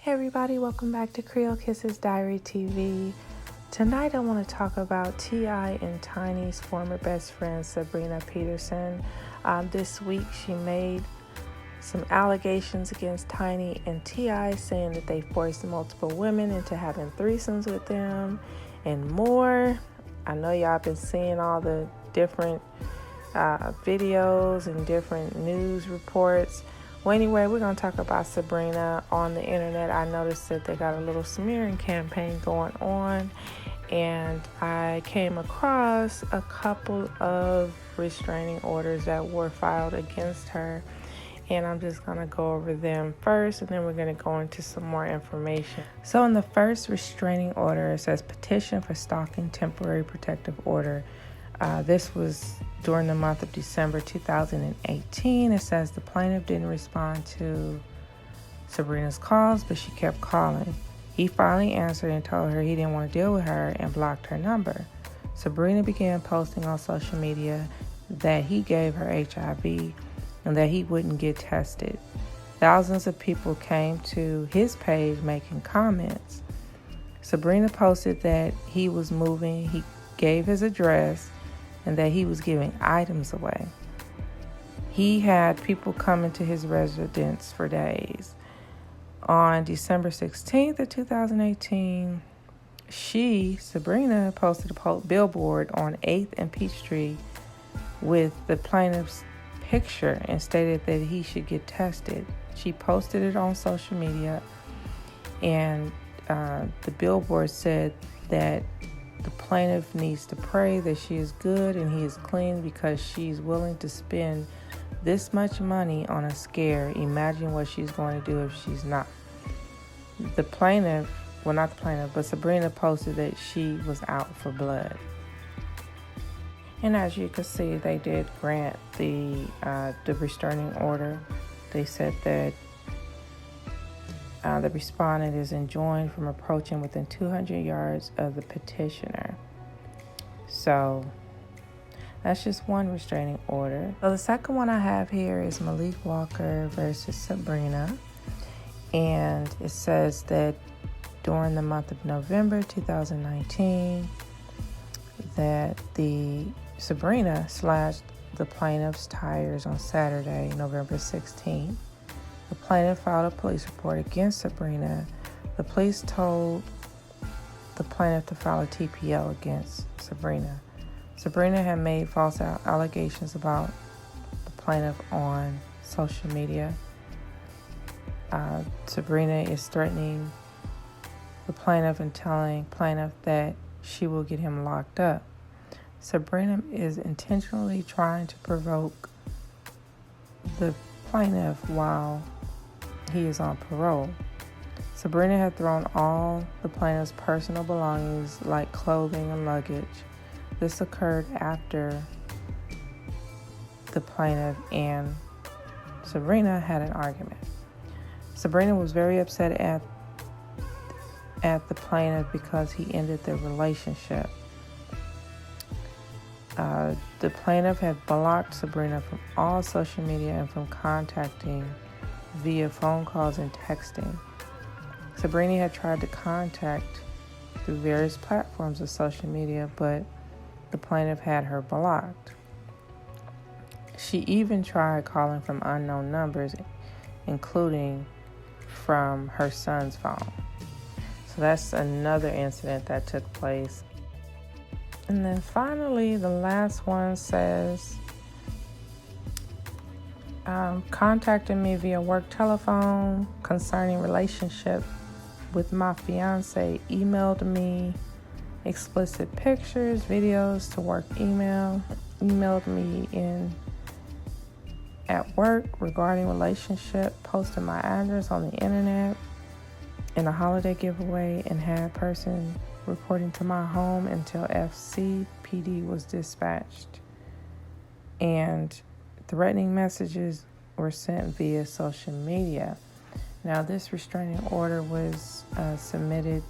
Hey everybody, welcome back to Creole Kisses Diary TV. Tonight I want to talk about T.I. and Tiny's former best friend, Sabrina Peterson. This week she made some allegations against Tiny and T.I., saying that they forced multiple women into having threesomes with them and more. I know y'all been seeing all the different videos and different news reports. Well, anyway, we're going to talk about Sabrina on the internet. I noticed that they got a little smearing campaign going on, and I came across a couple of restraining orders that were filed against her, and I'm just going to go over them first, and then we're going to go into some more information. So in the first restraining order, it says petition for stalking temporary protective order. This was during the month of December 2018. It says the plaintiff didn't respond to Sabrina's calls, but she kept calling. He finally answered and told her he didn't want to deal with her and blocked her number. Sabrina began posting on social media that he gave her HIV and that he wouldn't get tested. Thousands of people came to his page making comments. Sabrina posted that he was moving, he gave his address, and that he was giving items away. He had people coming to his residence for days. On December 16th of 2018, Sabrina, posted a billboard on 8th and Peachtree with the plaintiff's picture and stated that he should get tested. She posted it on social media, and the billboard said that the plaintiff needs to pray that she is good and he is clean because she's willing to spend this much money on a scare. Imagine what she's going to do if she's not. The plaintiff, well, not the plaintiff, but Sabrina posted that she was out for blood. And as you can see, they did grant the restraining order. They said that the respondent is enjoined from approaching within 200 yards of the petitioner. So that's just one restraining order. So the second one I have here is Malik Walker versus Sabrina. And it says that during the month of November 2019, that the Sabrina slashed the plaintiff's tires on Saturday, November 16th. The plaintiff filed a police report against Sabrina. The police told the plaintiff to file a TPO against Sabrina. Sabrina had made false allegations about the plaintiff on social media. Sabrina is threatening the plaintiff and telling plaintiff that she will get him locked up. Sabrina is intentionally trying to provoke the plaintiff while he is on parole. Sabrina had thrown all the plaintiff's personal belongings like clothing and luggage. This occurred after the plaintiff and Sabrina had an argument. Sabrina was very upset at the plaintiff because he ended their relationship. The plaintiff had blocked Sabrina from all social media and from contacting via phone calls and texting. Sabrina had tried to contact through various platforms of social media, but the plaintiff had her blocked. She even tried calling from unknown numbers, including from her son's phone. So that's another incident that took place. And then finally, the last one says, contacted me via work telephone concerning relationship with my fiance, emailed me explicit pictures, videos to work emailed me at work regarding relationship, posted my address on the internet in a holiday giveaway, and had person reporting to my home until FCPD was dispatched. And threatening messages were sent via social media. Now, this restraining order was submitted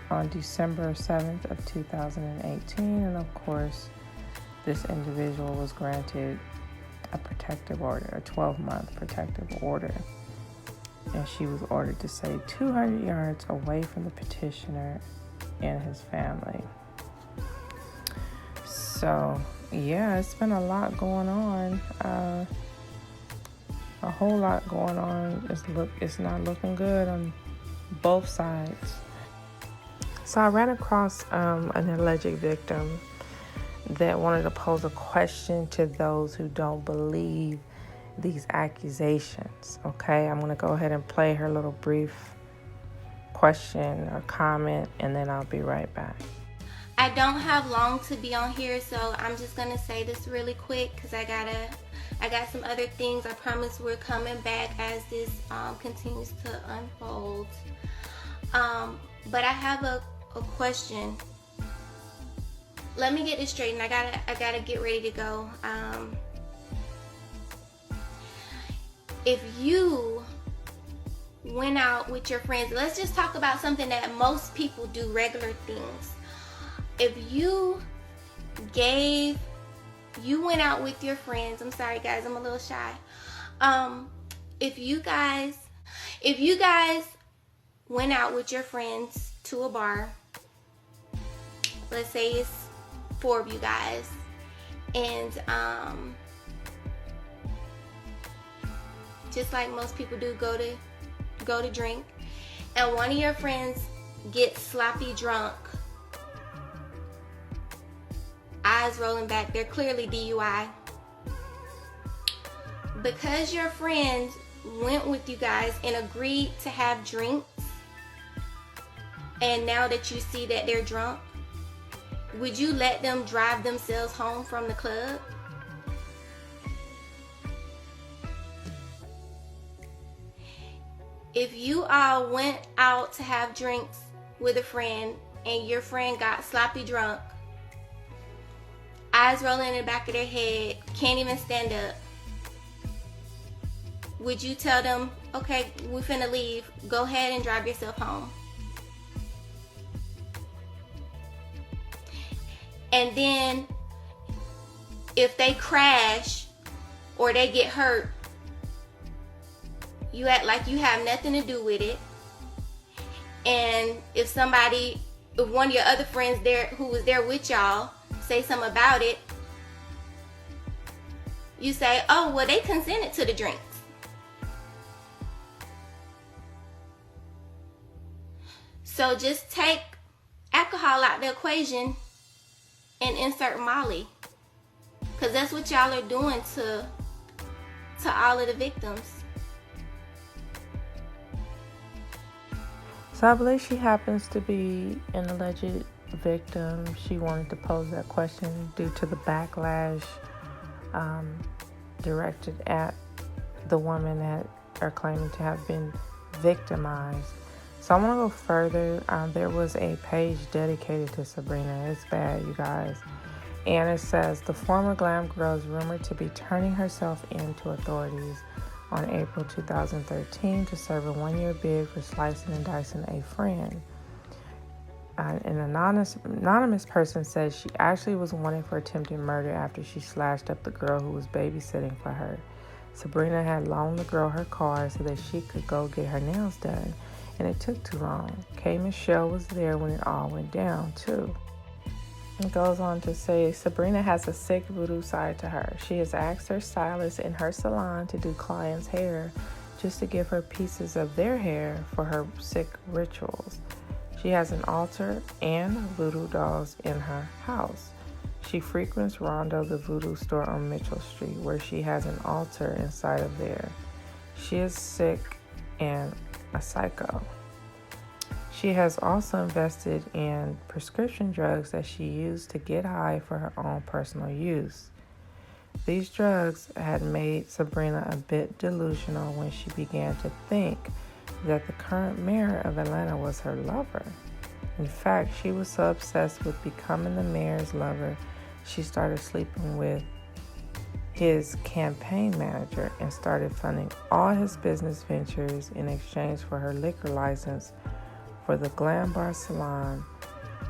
on December 7th of 2018, and of course, this individual was granted a protective order, a 12-month protective order. and she was ordered to stay 200 yards away from the petitioner and his family. So, yeah, it's been a lot going on. A whole lot going on. It's not looking good on both sides. So I ran across an alleged victim that wanted to pose a question to those who don't believe these accusations. Okay, I'm going to go ahead and play her little brief question or comment, and then I'll be right back. I don't have long to be on here, so I'm just going to say this really quick because I got some other things. I promise we're coming back as this continues to unfold. But I have a question. Let me get this straight, and I gotta get ready to go. If you went out with your friends, let's just talk about something that most people do, regular things. If you went out with your friends, I'm sorry guys, I'm a little shy. If you guys went out with your friends to a bar, let's say it's 4 of you guys, and just like most people do, go to drink, and one of your friends gets sloppy drunk, eyes rolling back, they're clearly DUI. Because your friend went with you guys and agreed to have drinks, and now that you see that they're drunk, would you let them drive themselves home from the club? If you all went out to have drinks with a friend and your friend got sloppy drunk, eyes rolling in the back of their head, can't even stand up, would you tell them, okay, we're finna leave, go ahead and drive yourself home? And then if they crash or they get hurt, you act like you have nothing to do with it. And if one of your other friends there who was there with y'all say something about it, you say, oh, well, they consented to the drinks. So just take alcohol out the equation and insert Molly, because that's what y'all are doing to all of the victims. So I believe she happens to be an alleged victim. She wanted to pose that question due to the backlash directed at the women that are claiming to have been victimized. So I want to go further. There was a page dedicated to Sabrina. It's bad, you guys. And it says, the former glam girl is rumored to be turning herself in to authorities on April 2013 to serve a 1-year bid for slicing and dicing a friend. An anonymous person says she actually was wanted for attempted murder after she slashed up the girl who was babysitting for her. Sabrina had loaned the girl her car so that she could go get her nails done, and it took too long. Kay Michelle was there when it all went down, too. It goes on to say, Sabrina has a sick voodoo side to her. She has asked her stylist in her salon to do clients' hair just to give her pieces of their hair for her sick rituals. She has an altar and voodoo dolls in her house. She frequents Rondo, the voodoo store on Mitchell Street, where she has an altar inside of there. She is sick and a psycho. She has also invested in prescription drugs that she used to get high for her own personal use. These drugs had made Sabrina a bit delusional when she began to think that the current mayor of Atlanta was her lover. In fact, she was so obsessed with becoming the mayor's lover, she started sleeping with his campaign manager and started funding all his business ventures in exchange for her liquor license for the Glam Bar Salon.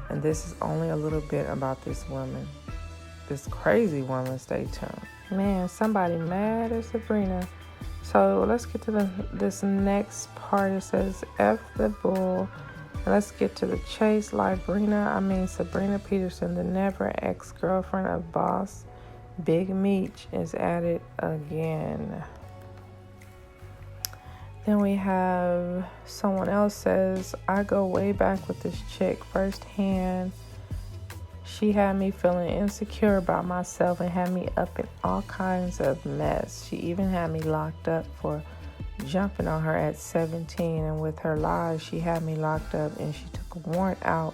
And this is only a little bit about this woman. This crazy woman, stay tuned. Man, somebody mad at Sabrina So let's get to this next part. It says, F the bull. And let's get to the chase. Sabrina Peterson, the never ex-girlfriend of boss Big Meech, is at it again. Then we have someone else says, I go way back with this chick firsthand. She had me feeling insecure about myself and had me up in all kinds of mess. She even had me locked up for jumping on her at 17, and with her lies, she had me locked up, and she took a warrant out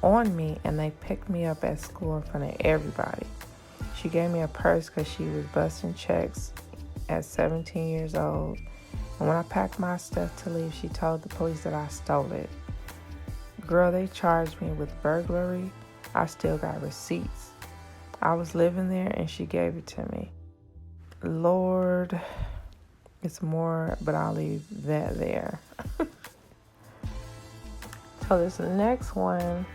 on me, and they picked me up at school in front of everybody. She gave me a purse because she was busting checks at 17 years old. And when I packed my stuff to leave, she told the police that I stole it. Girl, they charged me with burglary. I still got receipts. I was living there and she gave it to me. Lord, it's more, but I'll leave that there. So this next one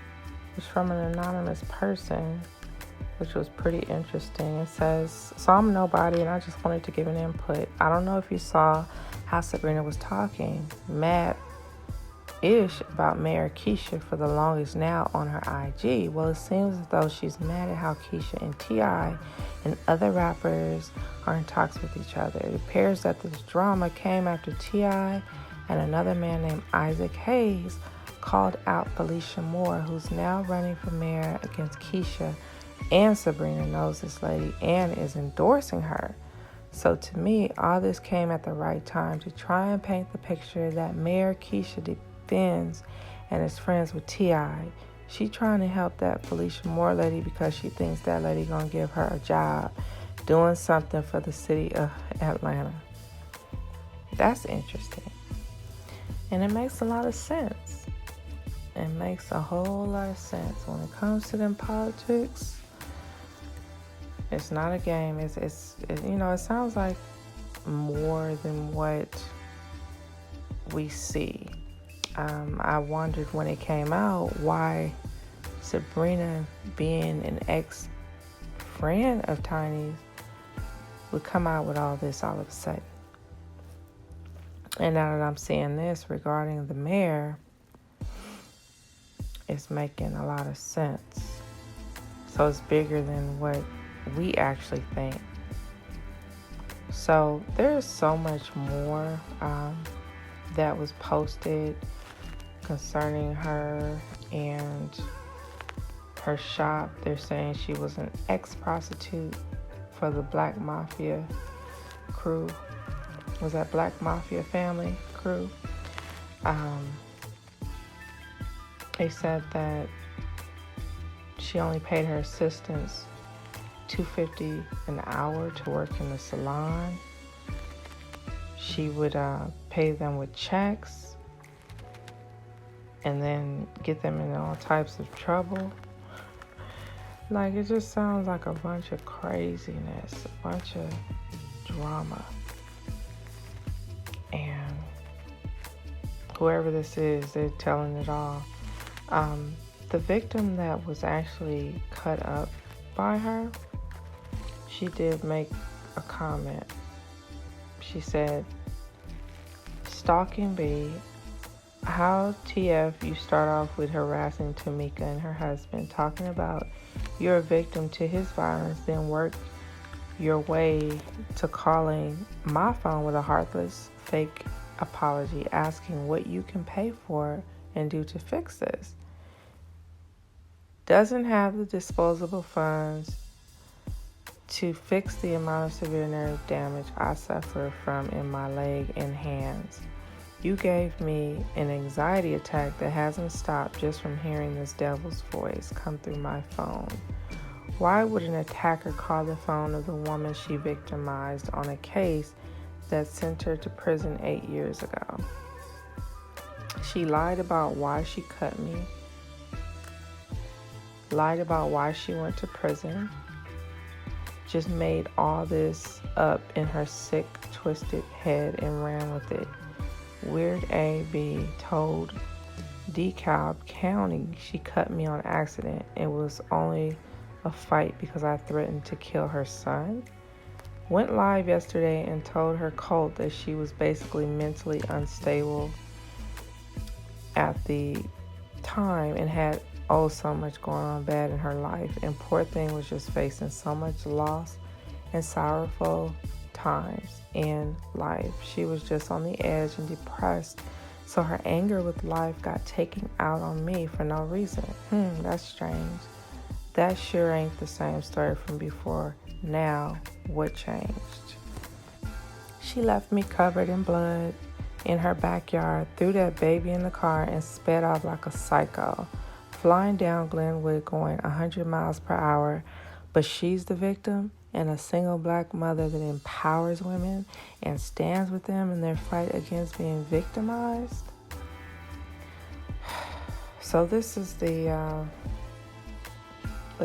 is from an anonymous person, which was pretty interesting. It says, so I'm nobody and I just wanted to give an input. I don't know if you saw how Sabrina was talking mad-ish about Mayor Keisha for the longest now on her IG. Well, it seems as though she's mad at how Keisha and T.I. and other rappers are in talks with each other. It appears that this drama came after T.I. and another man named Isaac Hayes called out Felicia Moore, who's now running for mayor against Keisha, and Sabrina knows this lady and is endorsing her. So to me, all this came at the right time to try and paint the picture that Mayor Keisha defends and is friends with T.I. She trying to help that Felicia Moore lady because she thinks that lady gonna give her a job doing something for the city of Atlanta. That's interesting. And it makes a lot of sense. It makes a whole lot of sense. When it comes to them politics, it's not a game. It sounds like more than what we see. I wondered when it came out why Sabrina, being an ex-friend of Tiny's, would come out with all this all of a sudden. And now that I'm seeing this regarding the mayor, it's making a lot of sense. So it's bigger than what we actually think. So there's so much more that was posted concerning her and her shop. They're saying she was an ex-prostitute for the Black Mafia crew. Was that Black Mafia family crew? They said that she only paid her assistants $2.50 an hour to work in the salon. She would pay them with checks and then get them in all types of trouble. Like, it just sounds like a bunch of craziness, a bunch of drama. And whoever this is, they're telling it all. The victim that was actually cut up by her, she did make a comment. She said, "Stalking B, how TF you start off with harassing Tamika and her husband, talking about you're a victim to his violence, then work your way to calling my phone with a heartless fake apology, asking what you can pay for and do to fix this. Doesn't have the disposable funds to fix the amount of severe nerve damage I suffer from in my leg and hands. You gave me an anxiety attack that hasn't stopped just from hearing this devil's voice come through my phone. Why would an attacker call the phone of the woman she victimized on a case that sent her to prison 8 years ago? She lied about why she cut me, lied about why she went to prison, just made all this up in her sick, twisted head and ran with it. Weird A.B. told DeKalb County she cut me on accident. It was only a fight because I threatened to kill her son. went live yesterday and told her cult that she was basically mentally unstable at the time and had so much going on bad in her life, and poor thing was just facing so much loss and sorrowful times in life. She was just on the edge and depressed, so her anger with life got taken out on me for no reason. That's strange. That sure ain't the same story from before. Now, what changed? She left me covered in blood in her backyard, threw that baby in the car, and sped off like a psycho, flying down Glenwood going 100 miles per hour. But she's the victim, and a single black mother that empowers women and stands with them in their fight against being victimized. So this is the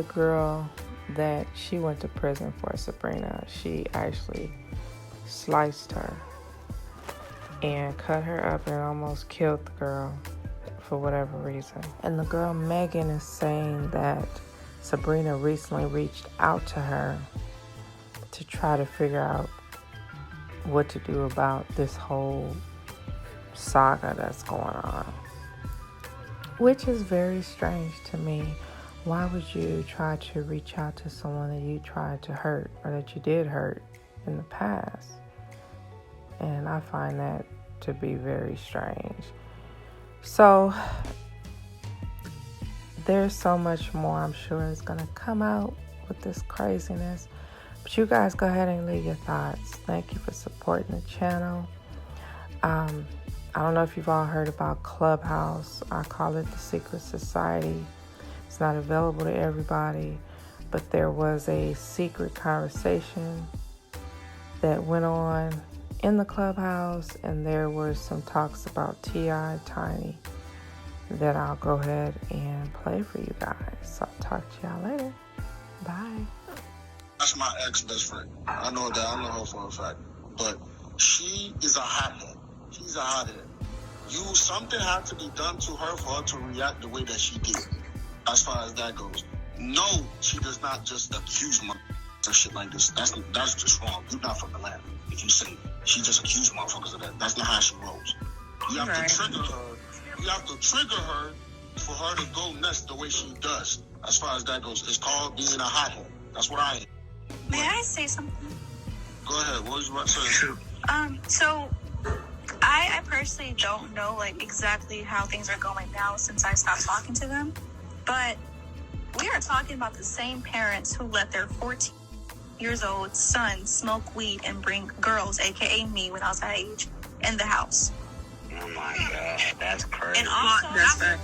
girl that she went to prison for, Sabrina. She actually sliced her and cut her up and almost killed the girl for whatever reason. And the girl Megan is saying that Sabrina recently reached out to her to try to figure out what to do about this whole saga that's going on, which is very strange to me. Why would you try to reach out to someone that you tried to hurt or that you did hurt in the past? And I find that to be very strange. So there's so much more I'm sure is going to come out with this craziness. But you guys go ahead and leave your thoughts. Thank you for supporting the channel. I don't know if you've all heard about ClubHouse. I call it the secret society. It's not available to everybody, but there was a secret conversation that went on in the ClubHouse, and there were some talks about T.I. Tiny that I'll go ahead and play for you guys. So I'll talk to y'all later. Bye. That's my ex-best friend. I know that. I know her for a fact. But she is a hothead. She's a hothead. Something had to be done to her for her to react the way that she did. As far as that goes, no, she does not just accuse motherfuckers of shit like this. That's just wrong. You're not from the land. If you say she just accused motherfuckers of that, that's not how she rolls. You have to trigger her. You have to trigger her for her to go nuts the way she does. As far as that goes, it's called being a hothead. That's what I am. May I say something? Go ahead. What was you about to say? So I personally don't know like exactly how things are going now since I stopped talking to them. But we are talking about the same parents who let their 14 years old son smoke weed and bring girls, aka me when I was that age, in the house. Oh my God, that's crazy. And also,